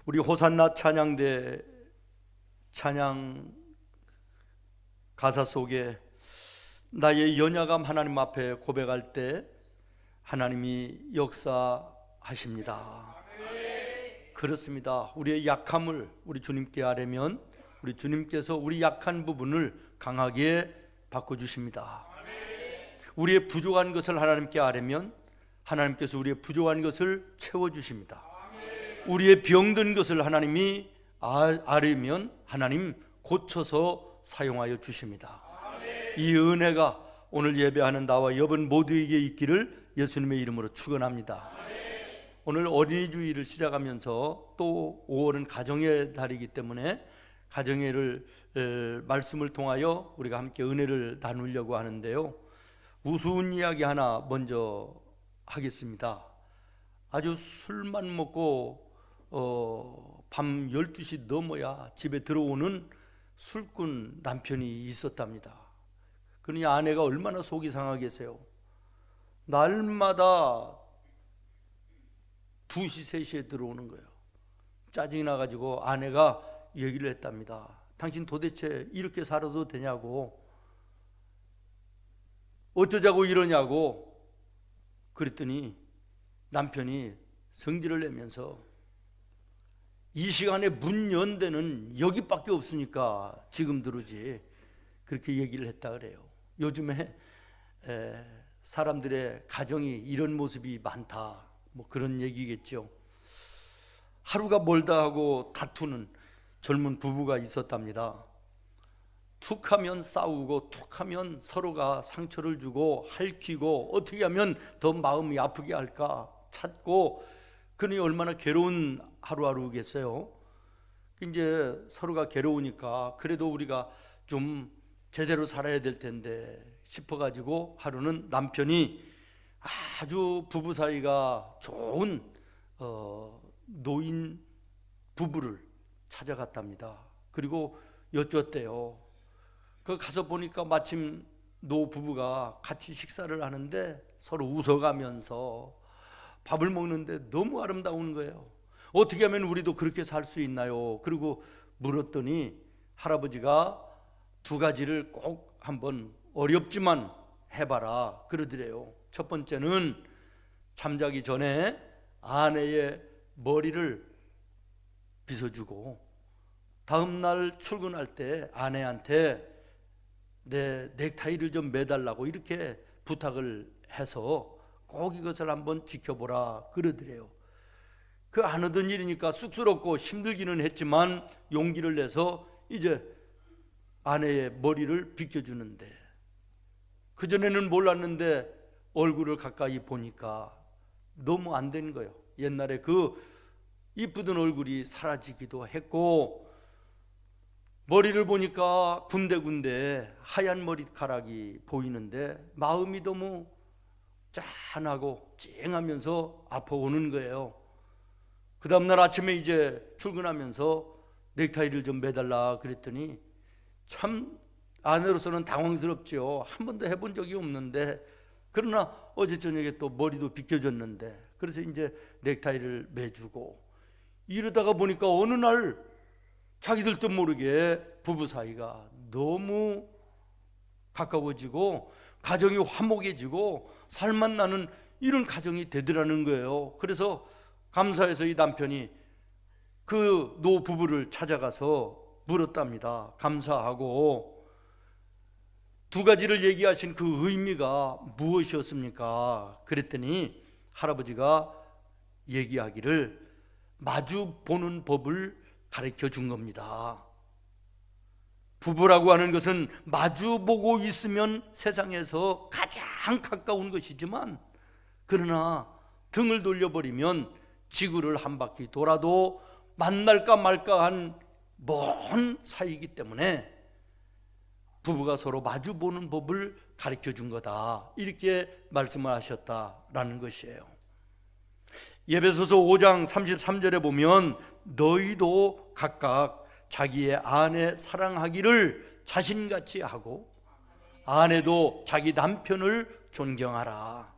우리 호산나 찬양대 찬양 가사 속에 나의 연약함 하나님 앞에 고백할 때 하나님이 역사하십니다. 그렇습니다. 우리의 약함을 우리 주님께 아뢰면 우리 주님께서 우리 약한 부분을 강하게 바꿔주십니다. 우리의 부족한 것을 하나님께 아뢰면 하나님께서 우리의 부족한 것을 채워주십니다. 우리의 병든 것을 하나님이 아뢰면 하나님 고쳐서 사용하여 주십니다. 이 은혜가 오늘 예배하는 나와 여러분 모두에게 있기를 예수님의 이름으로 축원합니다. 오늘 어린이 주일을 시작하면서 또 5월은 가정의 달이기 때문에 가정의를 말씀을 통하여 우리가 함께 은혜를 나누려고 하는데요, 우스운 이야기 하나 먼저 하겠습니다. 아주 술만 먹고 밤 12시 넘어야 집에 들어오는 술꾼 남편이 있었답니다. 그러니 아내가 얼마나 속이 상하겠어요. 날마다 2시, 3시에 들어오는 거예요. 짜증이 나가지고 아내가 얘기를 했답니다. 당신 도대체 이렇게 살아도 되냐고, 어쩌자고 이러냐고. 그랬더니 남편이 성질을 내면서 이 시간에 문 연 데는 여기밖에 없으니까 지금 들어오지, 그렇게 얘기를 했다 그래요. 요즘에 사람들의 가정이 이런 모습이 많다, 뭐 그런 얘기겠죠. 하루가 멀다 하고 다투는 젊은 부부가 있었답니다. 툭하면 싸우고 툭하면 서로가 상처를 주고 핥히고 어떻게 하면 더 마음이 아프게 할까 찾고, 그러니 얼마나 괴로운 하루하루겠어요. 이제 서로가 괴로우니까 그래도 우리가 좀 제대로 살아야 될 텐데 싶어가지고 하루는 남편이 아주 부부 사이가 좋은 노인 부부를 찾아갔답니다. 그리고 여쭈었대요. 그 가서 보니까 마침 노 부부가 같이 식사를 하는데 서로 웃어가면서 밥을 먹는데 너무 아름다운 거예요. 어떻게 하면 우리도 그렇게 살 수 있나요? 그리고 물었더니 할아버지가 2가지를 꼭 한번 어렵지만 해봐라 그러더래요. 첫 번째는 잠자기 전에 아내의 머리를 빗어주고 다음날 출근할 때 아내한테 내 넥타이를 좀 매달라고 이렇게 부탁을 해서 꼭 이것을 한번 지켜보라 그러더래요. 그 안 하던 일이니까 쑥스럽고 힘들기는 했지만 용기를 내서 이제 아내의 머리를 빗겨주는데, 그전에는 몰랐는데 얼굴을 가까이 보니까 너무 안 된 거예요. 옛날에 그 이쁘던 얼굴이 사라지기도 했고, 머리를 보니까 군데군데 하얀 머리카락이 보이는데 마음이 너무 짠하고 찡하면서 아파오는 거예요. 그 다음날 아침에 이제 출근하면서 넥타이를 좀 매달라 그랬더니 참 아내로서는 당황스럽죠. 한 번도 해본 적이 없는데, 그러나 어제 저녁에 또 머리도 빗겨졌는데, 그래서 이제 넥타이를 매주고 이러다가 보니까 어느 날 자기들도 모르게 부부 사이가 너무 가까워지고 가정이 화목해지고 살만 나는 이런 가정이 되더라는 거예요. 그래서 감사해서 이 남편이 그 노 부부를 찾아가서 물었답니다. 감사하고 2가지를 얘기하신 그 의미가 무엇이었습니까? 그랬더니 할아버지가 얘기하기를 마주 보는 법을 가르쳐 준 겁니다. 부부라고 하는 것은 마주 보고 있으면 세상에서 가장 가까운 것이지만, 그러나 등을 돌려버리면 지구를 한 바퀴 돌아도 만날까 말까 한 먼 사이이기 때문에 부부가 서로 마주 보는 법을 가르쳐 준 거다, 이렇게 말씀을 하셨다라는 것이에요. 에베소서 5장 33절에 보면 너희도 각각 자기의 아내 사랑하기를 자신같이 하고 아내도 자기 남편을 존경하라.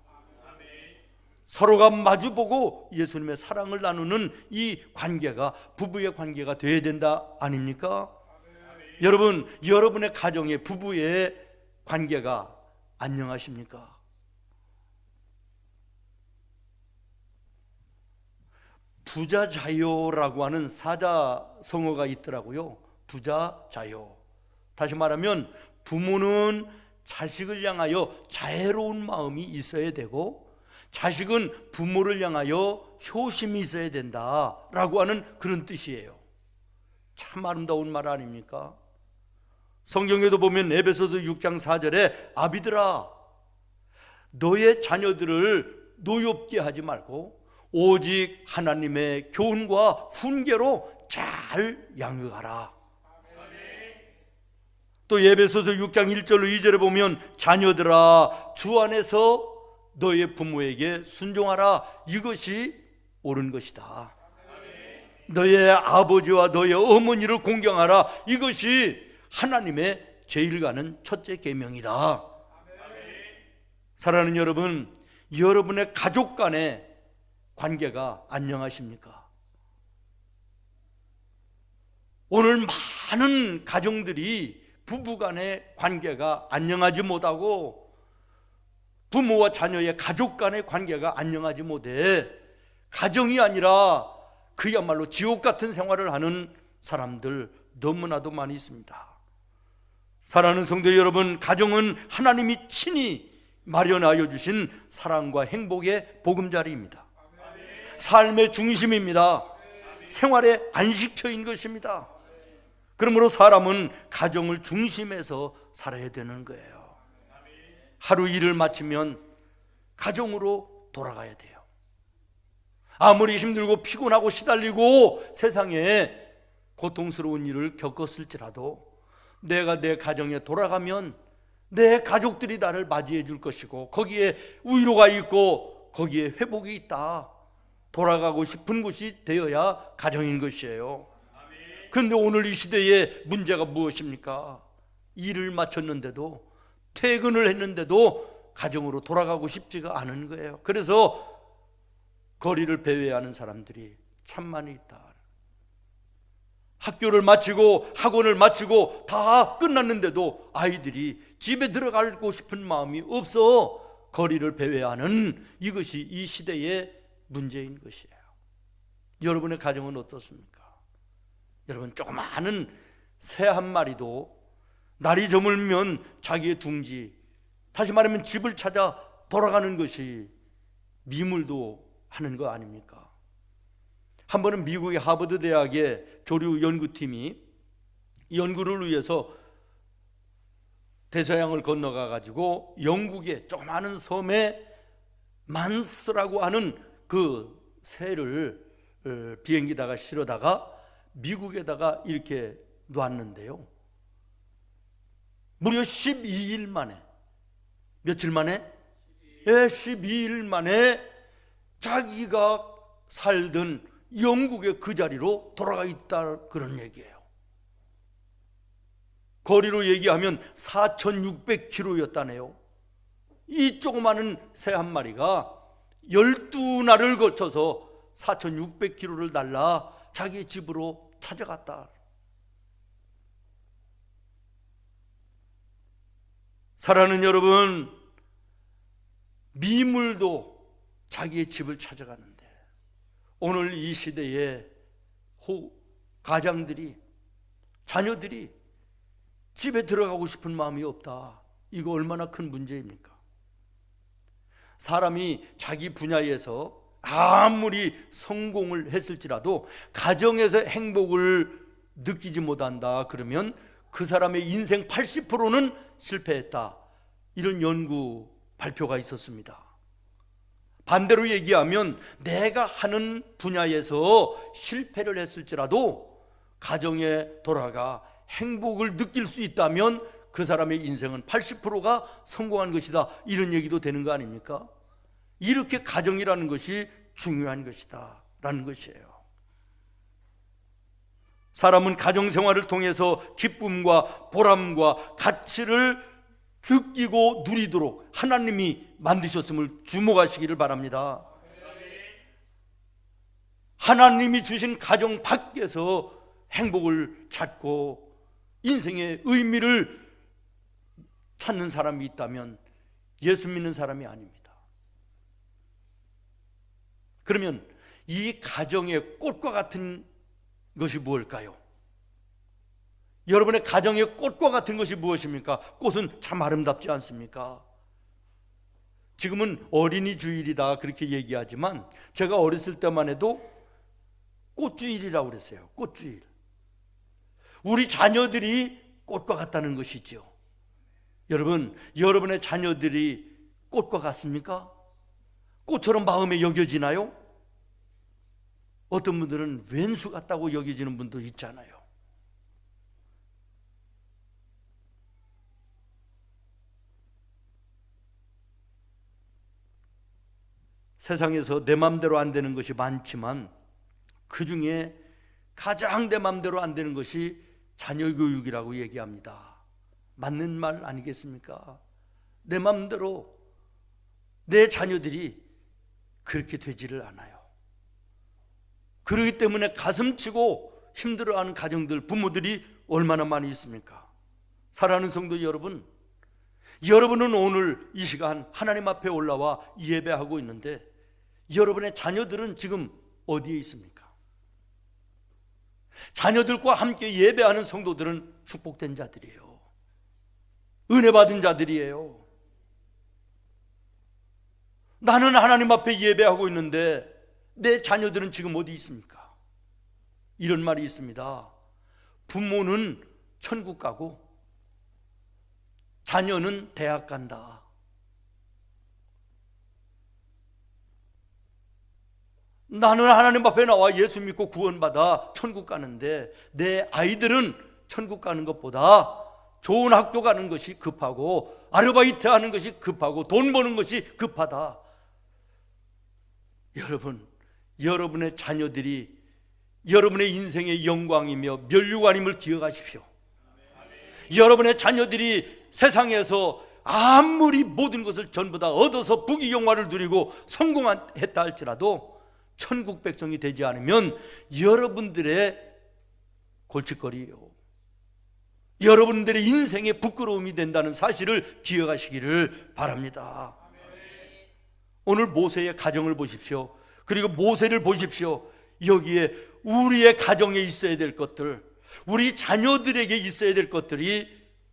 서로가 마주보고 예수님의 사랑을 나누는 이 관계가 부부의 관계가 되어야 된다 아닙니까? 여러분, 여러분의 가정의 부부의 관계가 안녕하십니까? 부자자요라고 하는 사자성어가 있더라고요. 부자자요. 다시 말하면 부모는 자식을 향하여 자애로운 마음이 있어야 되고 자식은 부모를 향하여 효심이 있어야 된다라고 하는 그런 뜻이에요. 참 아름다운 말 아닙니까? 성경에도 보면 에베소서 6장 4절에 아비들아 너의 자녀들을 노엽게 하지 말고 오직 하나님의 교훈과 훈계로 잘 양육하라. 또 에베소서 6장 1절로 2절에 보면 자녀들아 주 안에서 너의 부모에게 순종하라. 이것이 옳은 것이다. 너의 아버지와 너의 어머니를 공경하라. 이것이 하나님의 제일 가는 첫째 계명이다. 사랑하는 여러분, 여러분의 가족 간의 관계가 안녕하십니까? 오늘 많은 가정들이 부부간의 관계가 안녕하지 못하고 부모와 자녀의 가족 간의 관계가 안녕하지 못해 가정이 아니라 그야말로 지옥 같은 생활을 하는 사람들 너무나도 많이 있습니다. 사랑하는 성도 여러분, 가정은 하나님이 친히 마련하여 주신 사랑과 행복의 보금자리입니다. 삶의 중심입니다. 생활의 안식처인 것입니다. 그러므로 사람은 가정을 중심에서 살아야 되는 거예요. 하루 일을 마치면 가정으로 돌아가야 돼요. 아무리 힘들고 피곤하고 시달리고 세상에 고통스러운 일을 겪었을지라도 내가 내 가정에 돌아가면 내 가족들이 나를 맞이해 줄 것이고 거기에 위로가 있고 거기에 회복이 있다. 돌아가고 싶은 곳이 되어야 가정인 것이에요. 그런데 오늘 이 시대의 문제가 무엇입니까? 일을 마쳤는데도 퇴근을 했는데도 가정으로 돌아가고 싶지가 않은 거예요. 그래서 거리를 배회하는 사람들이 참 많이 있다. 학교를 마치고 학원을 마치고 다 끝났는데도 아이들이 집에 들어가고 싶은 마음이 없어 거리를 배회하는 이것이 이 시대의 문제인 것이에요. 여러분의 가정은 어떻습니까? 여러분, 조그마한 새 한 마리도 날이 저물면 자기의 둥지, 다시 말하면 집을 찾아 돌아가는 것이 미물도 하는 거 아닙니까? 한 번은 미국의 하버드 대학의 조류 연구팀이 연구를 위해서 대서양을 건너가 가지고 영국의 조그마한 섬에 만스라고 하는 그 새를 비행기다가 실어다가 미국에다가 이렇게 놨는데요. 무려 12일 만에, 며칠 만에? 12일 만에 자기가 살던 영국의 그 자리로 돌아가 있다, 그런 얘기예요. 거리로 얘기하면 4,600km였다네요. 이 조그마한 새 한 마리가 12날을 거쳐서 4,600km를 날라 자기 집으로 찾아갔다. 사랑하는 여러분, 미물도 자기의 집을 찾아가는데 오늘 이 시대의 가장들이, 자녀들이 집에 들어가고 싶은 마음이 없다. 이거 얼마나 큰 문제입니까? 사람이 자기 분야에서 아무리 성공을 했을지라도 가정에서 행복을 느끼지 못한다 그러면 그 사람의 인생 80%는 실패했다. 이런 연구 발표가 있었습니다. 반대로 얘기하면 내가 하는 분야에서 실패를 했을지라도 가정에 돌아가 행복을 느낄 수 있다면 그 사람의 인생은 80%가 성공한 것이다. 이런 얘기도 되는 거 아닙니까? 이렇게 가정이라는 것이 중요한 것이다 라는 것이에요. 사람은 가정생활을 통해서 기쁨과 보람과 가치를 느끼고 누리도록 하나님이 만드셨음을 주목하시기를 바랍니다. 하나님이 주신 가정 밖에서 행복을 찾고 인생의 의미를 찾는 사람이 있다면 예수 믿는 사람이 아닙니다. 그러면 이 가정의 꽃과 같은 것이 무엇일까요? 여러분의 가정의 꽃과 같은 것이 무엇입니까? 꽃은 참 아름답지 않습니까? 지금은 어린이 주일이다 그렇게 얘기하지만 제가 어렸을 때만 해도 꽃주일이라고 그랬어요. 꽃주일. 우리 자녀들이 꽃과 같다는 것이죠. 여러분, 여러분의 자녀들이 꽃과 같습니까? 꽃처럼 마음에 여겨지나요? 어떤 분들은 왼수 같다고 여겨지는 분도 있잖아요. 세상에서 내 맘대로 안 되는 것이 많지만 그 중에 가장 내 맘대로 안 되는 것이 자녀 교육이라고 얘기합니다. 맞는 말 아니겠습니까? 내 맘대로 내 자녀들이 그렇게 되지를 않아요. 그렇기 때문에 가슴치고 힘들어하는 가정들, 부모들이 얼마나 많이 있습니까? 사랑하는 성도 여러분, 여러분은 오늘 이 시간 하나님 앞에 올라와 예배하고 있는데 여러분의 자녀들은 지금 어디에 있습니까? 자녀들과 함께 예배하는 성도들은 축복된 자들이에요. 은혜 받은 자들이에요. 나는 하나님 앞에 예배하고 있는데 내 자녀들은 지금 어디 있습니까? 이런 말이 있습니다. 부모는 천국 가고 자녀는 대학 간다. 나는 하나님 앞에 나와 예수 믿고 구원받아 천국 가는데 내 아이들은 천국 가는 것보다 좋은 학교 가는 것이 급하고 아르바이트 하는 것이 급하고 돈 버는 것이 급하다. 여러분, 여러분의 자녀들이 여러분의 인생의 영광이며 멸류관임을 기억하십시오. 여러분의 자녀들이 세상에서 아무리 모든 것을 전부 다 얻어서 부귀영화를 누리고 성공했다 할지라도 천국 백성이 되지 않으면 여러분들의 골칫거리예요. 여러분들의 인생의 부끄러움이 된다는 사실을 기억하시기를 바랍니다. 오늘 모세의 가정을 보십시오. 그리고 모세를 보십시오. 여기에 우리의 가정에 있어야 될 것들, 우리 자녀들에게 있어야 될 것들이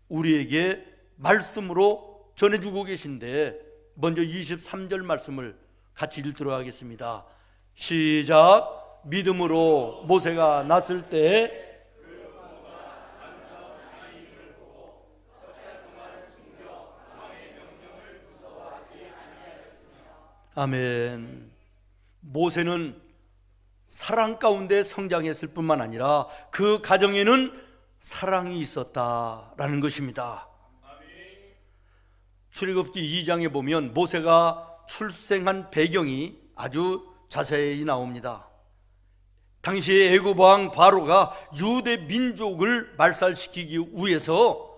우리에게 말씀으로 전해주고 계신데 먼저 23절 말씀을 같이 읽도록 하겠습니다. 시작. 믿음으로 모세가 났을 때 아멘. 모세는 사랑 가운데 성장했을 뿐만 아니라 그 가정에는 사랑이 있었다라는 것입니다. 출애굽기 2장에 보면 모세가 출생한 배경이 아주 자세히 나옵니다. 당시에 애굽 왕 바로가 유대 민족을 말살시키기 위해서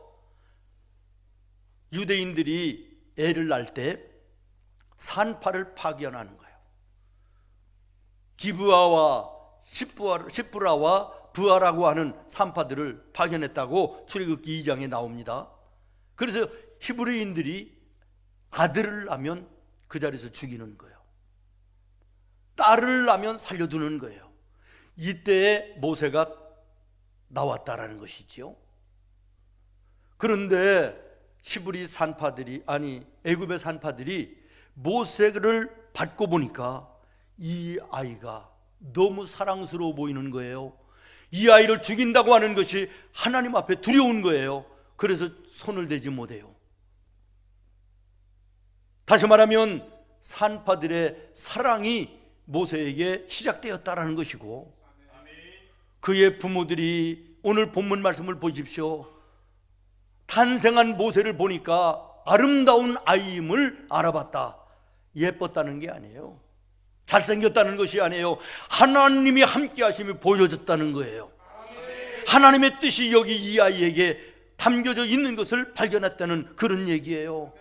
유대인들이 애를 낳을 때 산파를 파견하는 거예요. 기브아와 시프라와 부하라고 하는 산파들을 파견했다고 출애굽기 2장에 나옵니다. 그래서 히브리인들이 아들을 낳으면 그 자리에서 죽이는 거예요. 딸을 낳으면 살려두는 거예요. 이때에 모세가 나왔다라는 것이지요. 그런데 히브리 산파들이, 아니 애굽의 산파들이 모세를 받고 보니까 이 아이가 너무 사랑스러워 보이는 거예요. 이 아이를 죽인다고 하는 것이 하나님 앞에 두려운 거예요. 그래서 손을 대지 못해요. 다시 말하면 산파들의 사랑이 모세에게 시작되었다라는 것이고, 그의 부모들이 오늘 본문 말씀을 보십시오. 탄생한 모세를 보니까 아름다운 아이임을 알아봤다. 예뻤다는 게 아니에요. 잘생겼다는 것이 아니에요. 하나님이 함께 하심이 보여졌다는 거예요. 하나님의 뜻이 여기 이 아이에게 담겨져 있는 것을 발견했다는 그런 얘기예요.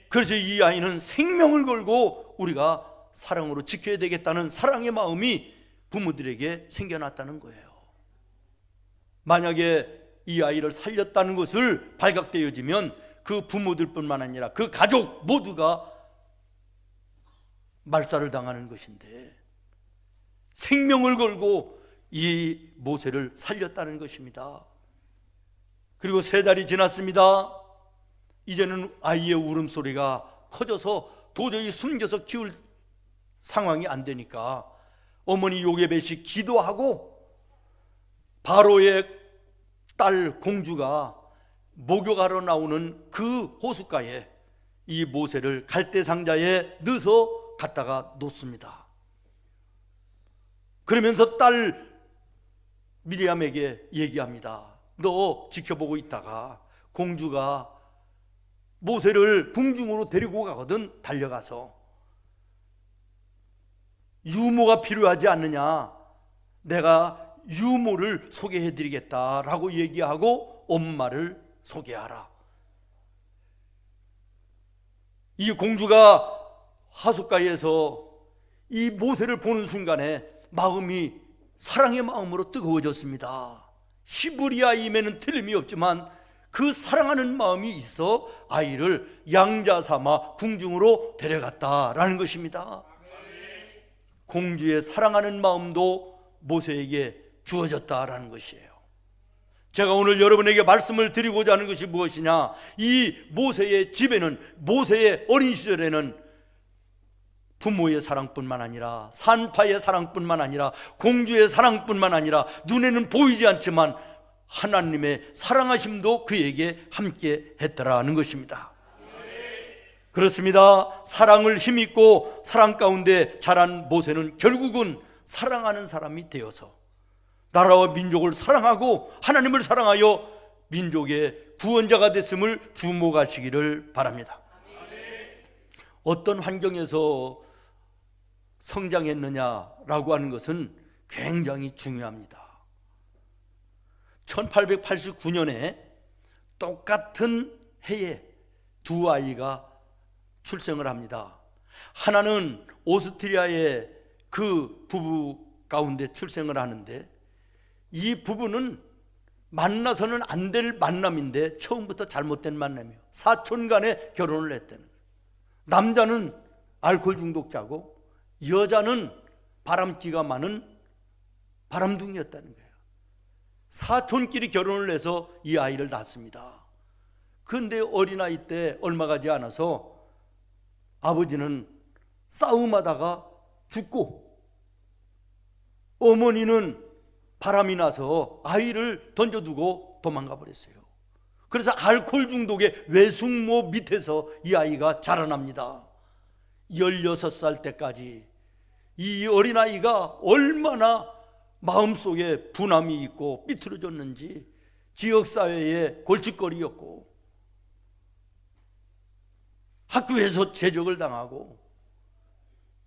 그래서 이 아이는 생명을 걸고 우리가 사랑으로 지켜야 되겠다는 사랑의 마음이 부모들에게 생겨났다는 거예요. 만약에 이 아이를 살렸다는 것을 발각되어지면 그 부모들뿐만 아니라 그 가족 모두가 말살을 당하는 것인데, 생명을 걸고 이 모세를 살렸다는 것입니다. 그리고 3달이 지났습니다. 이제는 아이의 울음소리가 커져서 도저히 숨겨서 키울 상황이 안 되니까 어머니 요게벳이 기도하고 바로의 딸 공주가 목욕하러 나오는 그 호숫가에 이 모세를 갈대 상자에 넣어서 갖다가 놓습니다. 그러면서 딸 미리암에게 얘기합니다. 너 지켜보고 있다가 공주가 모세를 궁중으로 데리고 가거든. 달려가서 유모가 필요하지 않느냐, 내가 유모를 소개해드리겠다라고 얘기하고 엄마를 소개하라. 이 공주가 하숫가에서 이 모세를 보는 순간에 마음이 사랑의 마음으로 뜨거워졌습니다. 히브리아임에는 틀림이 없지만 그 사랑하는 마음이 있어 아이를 양자 삼아 궁중으로 데려갔다라는 것입니다. 공주의 사랑하는 마음도 모세에게 주어졌다라는 것이에요. 제가 오늘 여러분에게 말씀을 드리고자 하는 것이 무엇이냐, 이 모세의 집에는, 모세의 어린 시절에는 부모의 사랑뿐만 아니라 산파의 사랑뿐만 아니라 공주의 사랑뿐만 아니라 눈에는 보이지 않지만 하나님의 사랑하심도 그에게 함께 했더라는 것입니다. 그렇습니다. 사랑을 힘입고 사랑 가운데 자란 모세는 결국은 사랑하는 사람이 되어서 나라와 민족을 사랑하고 하나님을 사랑하여 민족의 구원자가 됐음을 주목하시기를 바랍니다. 어떤 환경에서 성장했느냐라고 하는 것은 굉장히 중요합니다. 1889년에 똑같은 해에 두 아이가 출생을 합니다. 하나는 오스트리아의 그 부부 가운데 출생을 하는데, 이 부부는 만나서는 안 될 만남인데 처음부터 잘못된 만남이에요. 사촌 간에 결혼을 했다는 거예요. 남자는 알코올 중독자고 여자는 바람기가 많은 바람둥이였다는 거예요. 사촌끼리 결혼을 해서 이 아이를 낳습니다. 그런데 어린아이 때 얼마 가지 않아서 아버지는 싸움하다가 죽고 어머니는 바람이 나서 아이를 던져두고 도망가 버렸어요. 그래서 알코올 중독의 외숙모 밑에서 이 아이가 자라납니다. 16살 때까지 이 어린아이가 얼마나 마음속에 분함이 있고 삐뚤어졌는지 지역사회의 골칫거리였고 학교에서 제적을 당하고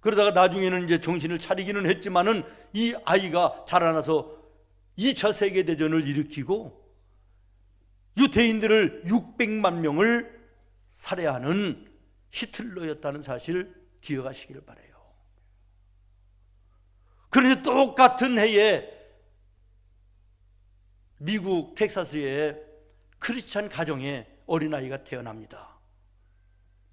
그러다가 나중에는 이제 정신을 차리기는 했지만은 이 아이가 자라나서 2차 세계대전을 일으키고 유대인들을 600만 명을 살해하는 히틀러였다는 사실을 기억하시기를 바라요. 그런데 똑같은 해에 미국 텍사스의 크리스찬 가정에 어린아이가 태어납니다.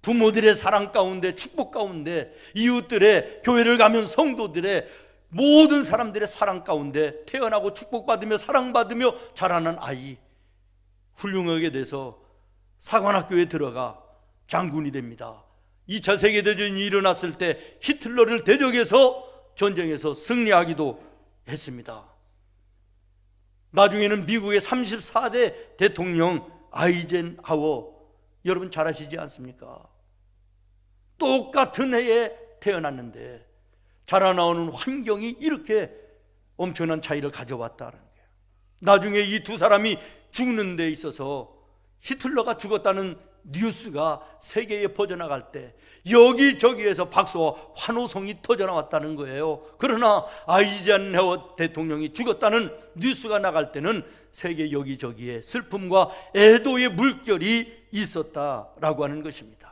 부모들의 사랑 가운데, 축복 가운데, 이웃들의, 교회를 가면 성도들의, 모든 사람들의 사랑 가운데 태어나고 축복받으며 사랑받으며 자라는 아이, 훌륭하게 돼서 사관학교에 들어가 장군이 됩니다. 2차 세계대전이 일어났을 때 히틀러를 대적해서 전쟁에서 승리하기도 했습니다. 나중에는 미국의 34대 대통령 아이젠하워, 여러분 잘 아시지 않습니까? 똑같은 해에 태어났는데 자라나오는 환경이 이렇게 엄청난 차이를 가져왔다는 거예요. 나중에 이 두 사람이 죽는 데 있어서 히틀러가 죽었다는 뉴스가 세계에 퍼져나갈 때 여기저기에서 박수와 환호성이 터져나왔다는 거예요. 그러나 아이젠하워 대통령이 죽었다는 뉴스가 나갈 때는 세계 여기저기에 슬픔과 애도의 물결이 있었다라고 하는 것입니다.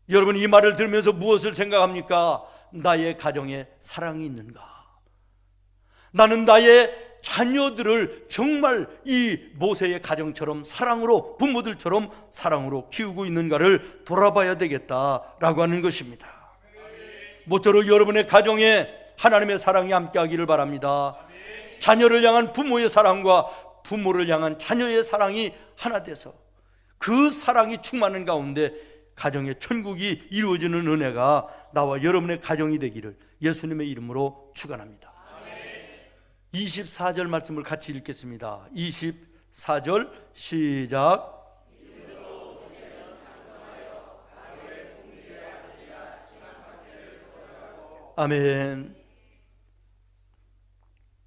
여러분, 이 말을 들으면서 무엇을 생각합니까? 나의 가정에 사랑이 있는가? 나는 나의 자녀들을 정말 이 모세의 가정처럼 사랑으로, 부모들처럼 사랑으로 키우고 있는가를 돌아봐야 되겠다라고 하는 것입니다. 모쪼록 여러분의 가정에 하나님의 사랑이 함께하기를 바랍니다. 자녀를 향한 부모의 사랑과 부모를 향한 자녀의 사랑이 하나 돼서 그 사랑이 충만한 가운데 가정의 천국이 이루어지는 은혜가 나와 여러분의 가정이 되기를 예수님의 이름으로 축원합니다. 24절 말씀을 같이 읽겠습니다. 24절 시작. 아멘.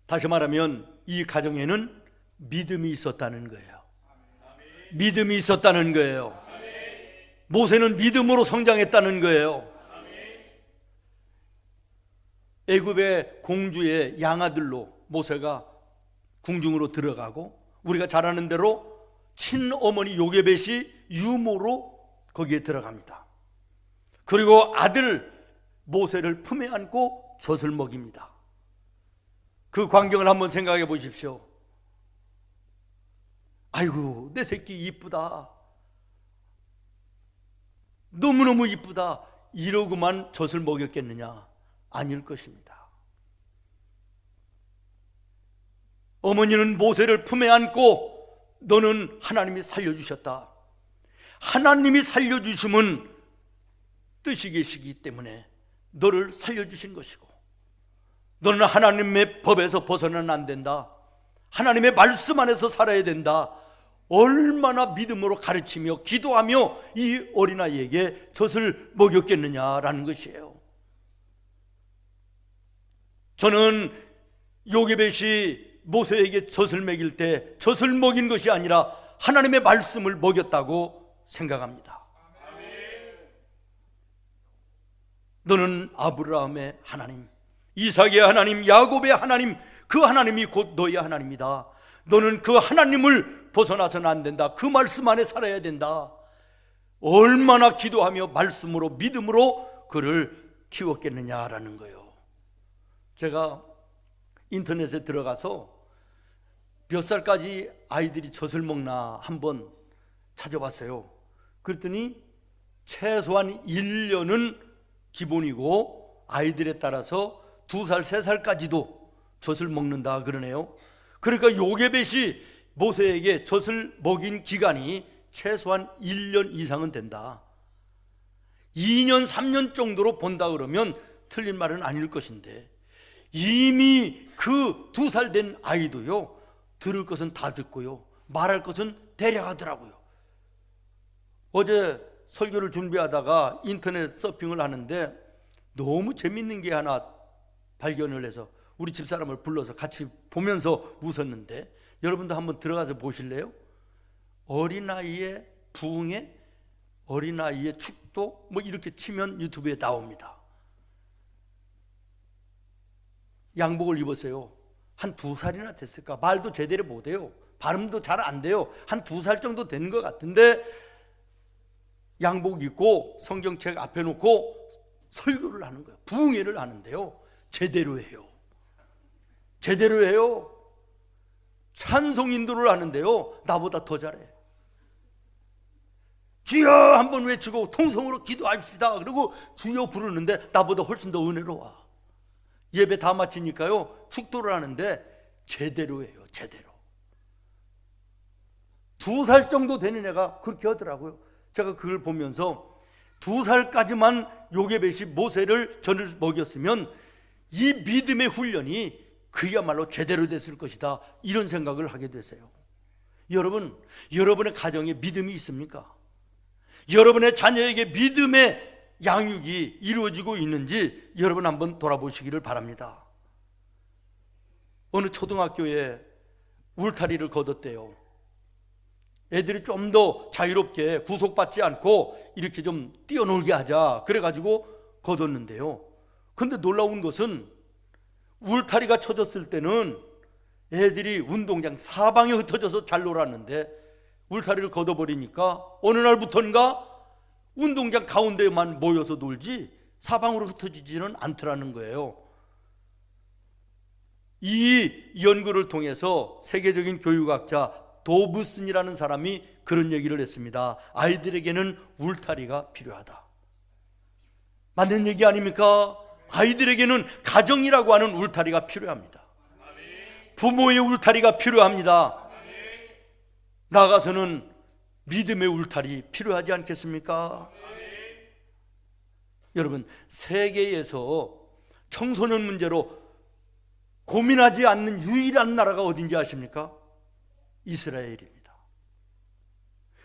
다시 말하면 이 가정에는 믿음이 있었다는 거예요. 믿음이 있었다는 거예요. 모세는 믿음으로 성장했다는 거예요. 애굽의 공주의 양아들로 모세가 궁중으로 들어가고, 우리가 잘 아는 대로 친어머니 요게벳이 유모로 거기에 들어갑니다. 그리고 아들 모세를 품에 안고 젖을 먹입니다. 그 광경을 한번 생각해 보십시오. 아이고, 내 새끼 이쁘다, 너무너무 이쁘다, 이러고만 젖을 먹였겠느냐? 아닐 것입니다. 어머니는 모세를 품에 안고 너는 하나님이 살려주셨다, 하나님이 살려주심은 뜻이 계시기 때문에 너를 살려주신 것이고, 너는 하나님의 법에서 벗어나면 안 된다, 하나님의 말씀 안에서 살아야 된다, 얼마나 믿음으로 가르치며 기도하며 이 어린아이에게 젖을 먹였겠느냐라는 것이에요. 저는 요게벳이 모세에게 젖을 먹일 때 젖을 먹인 것이 아니라 하나님의 말씀을 먹였다고 생각합니다. 너는 아브라함의 하나님, 이삭의 하나님, 야곱의 하나님, 그 하나님이 곧 너의 하나님이다. 너는 그 하나님을 벗어나서는 안 된다. 그 말씀 안에 살아야 된다. 얼마나 기도하며 말씀으로 믿음으로 그를 키웠겠느냐라는 거예요. 제가 인터넷에 들어가서 몇 살까지 아이들이 젖을 먹나 한번 찾아봤어요. 그랬더니 최소한 1년은 기본이고 아이들에 따라서 2살, 3살까지도 젖을 먹는다 그러네요. 그러니까 요게벳이 모세에게 젖을 먹인 기간이 최소한 1년 이상은 된다. 2년, 3년 정도로 본다 그러면 틀린 말은 아닐 것인데, 이미 그 2살 된 아이도요, 들을 것은 다 듣고요, 말할 것은 대략 하더라고요. 어제 설교를 준비하다가 인터넷 서핑을 하는데 너무 재밌는 게 하나 발견을 해서 우리 집사람을 불러서 같이 보면서 웃었는데, 여러분도 한번 들어가서 보실래요? 어린아이의 부흥회, 어린아이의 축도 뭐 이렇게 치면 유튜브에 나옵니다. 양복을 입었어요. 한 2살이나 됐을까? 말도 제대로 못해요. 발음도 잘 안 돼요. 한 2살 정도 된 것 같은데 양복 입고 성경책 앞에 놓고 설교를 하는 거예요. 부흥회를 하는데요, 제대로 해요. 제대로 해요. 찬송 인도를 하는데요, 나보다 더 잘해. 주여 한번 외치고 통성으로 기도합시다. 그리고 주여 부르는데 나보다 훨씬 더 은혜로워. 예배 다 마치니까요, 축도를 하는데 제대로 해요. 제대로. 2살 정도 되는 애가 그렇게 하더라고요. 제가 그걸 보면서 2살까지만 요게벳이 모세를 젖을 먹였으면 이 믿음의 훈련이 그야말로 제대로 됐을 것이다, 이런 생각을 하게 됐어요. 여러분, 여러분의 가정에 믿음이 있습니까? 여러분의 자녀에게 믿음의 양육이 이루어지고 있는지 여러분 한번 돌아보시기를 바랍니다. 어느 초등학교에 울타리를 걷었대요. 애들이 좀 더 자유롭게 구속받지 않고 이렇게 좀 뛰어놀게 하자, 그래가지고 걷었는데요, 근데 놀라운 것은 울타리가 쳐졌을 때는 애들이 운동장 사방에 흩어져서 잘 놀았는데 울타리를 걷어버리니까 어느 날부터인가 운동장 가운데만 모여서 놀지 사방으로 흩어지지는 않더라는 거예요. 이 연구를 통해서 세계적인 교육학자 도브슨이라는 사람이 그런 얘기를 했습니다. 아이들에게는 울타리가 필요하다. 맞는 얘기 아닙니까? 아이들에게는 가정이라고 하는 울타리가 필요합니다. 부모의 울타리가 필요합니다. 나아가서는 믿음의 울타리 필요하지 않겠습니까? 여러분, 세계에서 청소년 문제로 고민하지 않는 유일한 나라가 어딘지 아십니까? 이스라엘입니다.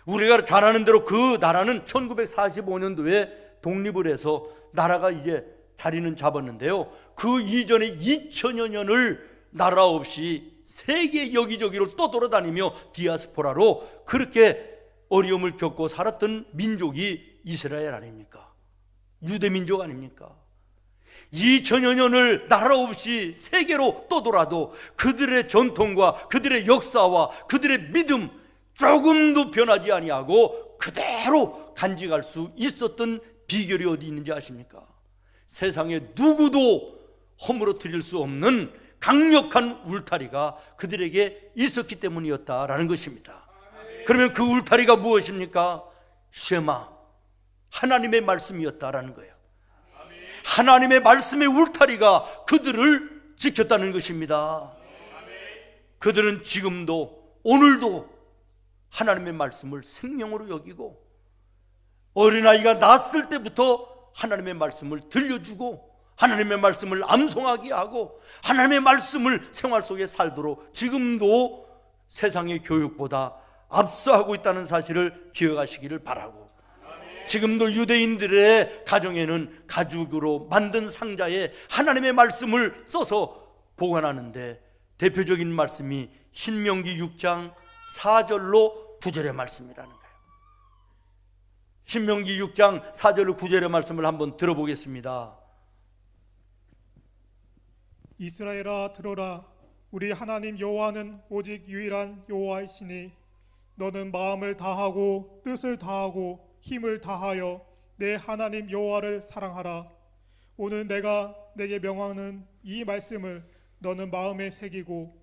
우리가 잘 아는 대로 그 나라는 1945년도에 독립을 해서 나라가 이제 자리는 잡았는데요, 그 이전에 2000여 년을 나라 없이 세계 여기저기로 떠돌아다니며 디아스포라로 그렇게 어려움을 겪고 살았던 민족이 이스라엘 아닙니까? 유대민족 아닙니까? 2000여 년을 나라 없이 세계로 떠돌아도 그들의 전통과 그들의 역사와 그들의 믿음 조금도 변하지 아니하고 그대로 간직할 수 있었던 비결이 어디 있는지 아십니까? 세상에 누구도 허물어뜨릴 수 없는 강력한 울타리가 그들에게 있었기 때문이었다라는 것입니다. 그러면 그 울타리가 무엇입니까? 쉐마, 하나님의 말씀이었다라는 거예요. 하나님의 말씀의 울타리가 그들을 지켰다는 것입니다. 그들은 지금도 오늘도 하나님의 말씀을 생명으로 여기고 어린아이가 낳았을 때부터 하나님의 말씀을 들려주고 하나님의 말씀을 암송하게 하고 하나님의 말씀을 생활 속에 살도록 지금도 세상의 교육보다 앞서하고 있다는 사실을 기억하시기를 바라고, 지금도 유대인들의 가정에는 가죽으로 만든 상자에 하나님의 말씀을 써서 보관하는데 대표적인 말씀이 신명기 6장 4절로 9절의 말씀이라는 거예요. 신명기 6장 4절로 9절의 말씀을 한번 들어보겠습니다. 이스라엘아 들어라. 우리 하나님 여호와는 오직 유일한 여호와이시니 너는 마음을 다하고 뜻을 다하고 힘을 다하여 내 하나님 여호와를 사랑하라. 오늘 내가 내게 명하는 이 말씀을 너는 마음에 새기고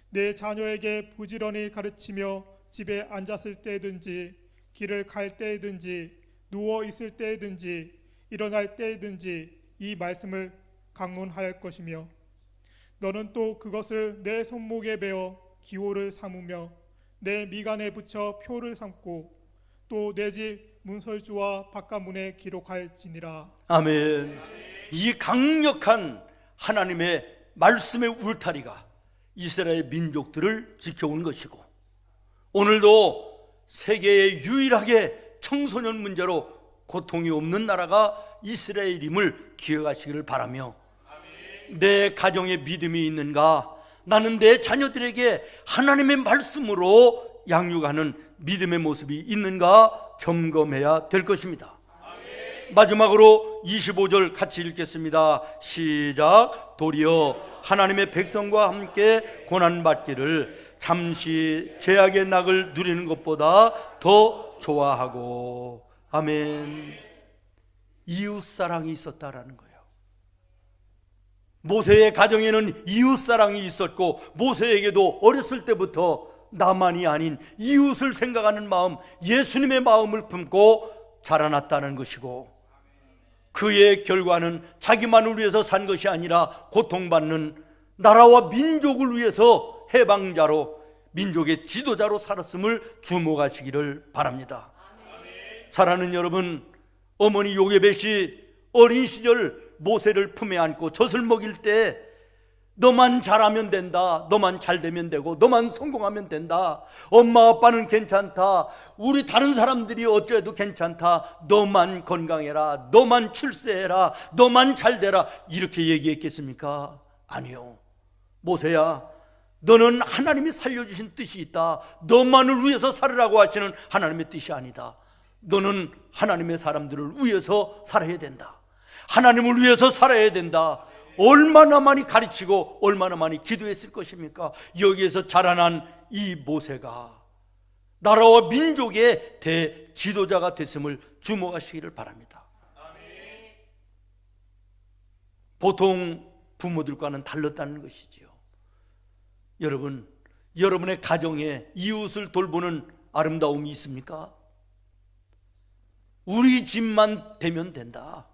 내 자녀에게 부지런히 가르치며 집에 앉았을 때든지 길을 갈 때든지 누워 있을 때든지 일어날 때든지 이 말씀을 강론할 것이며 너는 또 그것을 내 손목에 베어 기호를 삼으며 내 미간에 붙여 표를 삼고 또 내 집 문설주와 바깥문에 기록할지니라. 아멘. 이 강력한 하나님의 말씀의 울타리가 이스라엘 민족들을 지켜온 것이고 오늘도 세계에 유일하게 청소년 문제로 고통이 없는 나라가 이스라엘임을 기억하시기를 바라며, 내 가정에 믿음이 있는가? 나는 내 자녀들에게 하나님의 말씀으로 양육하는 믿음의 모습이 있는가 점검해야 될 것입니다. 마지막으로 25절 같이 읽겠습니다. 시작. 도리어 하나님의 백성과 함께 고난받기를 잠시 죄악의 낙을 누리는 것보다 더 좋아하고. 아멘. 이웃사랑이 있었다라는 거예요. 모세의 가정에는 이웃사랑이 있었고 모세에게도 어렸을 때부터 나만이 아닌 이웃을 생각하는 마음, 예수님의 마음을 품고 자라났다는 것이고, 그의 결과는 자기만을 위해서 산 것이 아니라 고통받는 나라와 민족을 위해서 해방자로 민족의 지도자로 살았음을 주목하시기를 바랍니다. 사랑하는 여러분, 어머니 요게벳이 어린 시절 모세를 품에 안고 젖을 먹일 때 너만 잘하면 된다, 너만 잘 되면 되고 너만 성공하면 된다, 엄마 아빠는 괜찮다, 우리 다른 사람들이 어쩌해도 괜찮다, 너만 건강해라, 너만 출세해라, 너만 잘 되라, 이렇게 얘기했겠습니까? 아니요. 모세야, 너는 하나님이 살려주신 뜻이 있다. 너만을 위해서 살으라고 하시는 하나님의 뜻이 아니다. 너는 하나님의 사람들을 위해서 살아야 된다. 하나님을 위해서 살아야 된다. 얼마나 많이 가르치고 얼마나 많이 기도했을 것입니까? 여기에서 자라난 이 모세가 나라와 민족의 대지도자가 됐음을 주목하시기를 바랍니다. 보통 부모들과는 달랐다는 것이지요. 여러분, 여러분의 가정에 이웃을 돌보는 아름다움이 있습니까? 우리 집만 되면 된다.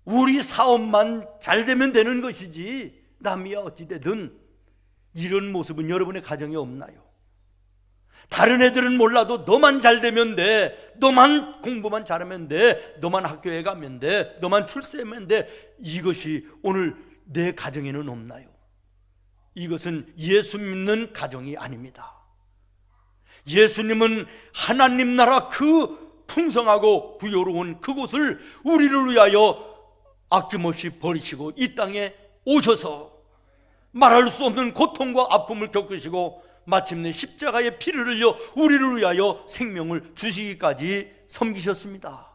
우리 사업만 잘 되면 되는 것이지 남이야 어찌되든, 이런 모습은 여러분의 가정에 없나요? 다른 애들은 몰라도 너만 잘 되면 돼, 너만 공부만 잘하면 돼, 너만 학교에 가면 돼, 너만 출세하면 돼, 이것이 오늘 내 가정에는 없나요? 이것은 예수 믿는 가정이 아닙니다. 예수님은 하나님 나라 그 풍성하고 부요로운 그곳을 우리를 위하여 아낌없이 버리시고 이 땅에 오셔서 말할 수 없는 고통과 아픔을 겪으시고 마침내 십자가의 피를 흘려 우리를 위하여 생명을 주시기까지 섬기셨습니다.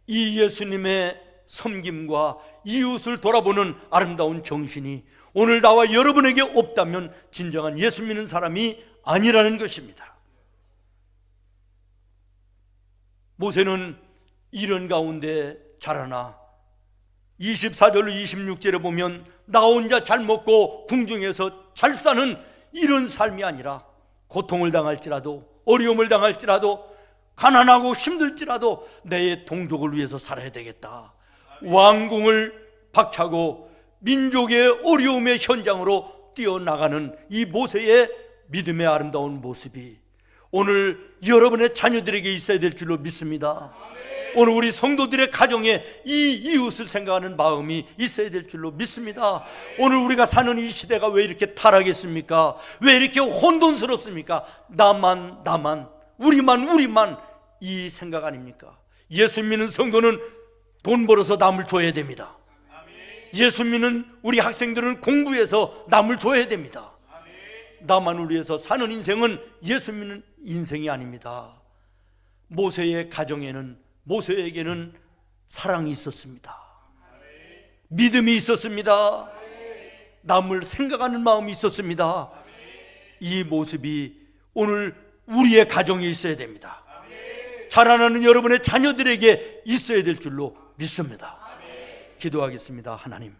이 예수님의 섬김과 이웃을 돌아보는 아름다운 정신이 오늘 나와 여러분에게 없다면 진정한 예수 믿는 사람이 아니라는 것입니다. 모세는 이런 가운데 자라나 24절로 26절에 보면 나 혼자 잘 먹고 궁중에서 잘 사는 이런 삶이 아니라 고통을 당할지라도 어려움을 당할지라도 가난하고 힘들지라도 내 동족을 위해서 살아야 되겠다. 왕궁을 박차고 민족의 어려움의 현장으로 뛰어나가는 이 모세의 믿음의 아름다운 모습이 오늘 여러분의 자녀들에게 있어야 될 줄로 믿습니다. 오늘 우리 성도들의 가정에 이 이웃을 생각하는 마음이 있어야 될 줄로 믿습니다. 오늘 우리가 사는 이 시대가 왜 이렇게 타락했습니까? 왜 이렇게 혼돈스럽습니까? 나만 우리만 이 생각 아닙니까? 예수 믿는 성도는 돈 벌어서 남을 줘야 됩니다. 예수 믿는 우리 학생들은 공부해서 남을 줘야 됩니다. 나만을 위해서 사는 인생은 예수 믿는 인생이 아닙니다. 모세의 가정에는, 모세에게는 사랑이 있었습니다. 믿음이 있었습니다. 남을 생각하는 마음이 있었습니다. 이 모습이 오늘 우리의 가정에 있어야 됩니다. 자라나는 여러분의 자녀들에게 있어야 될 줄로 믿습니다. 기도하겠습니다. 하나님,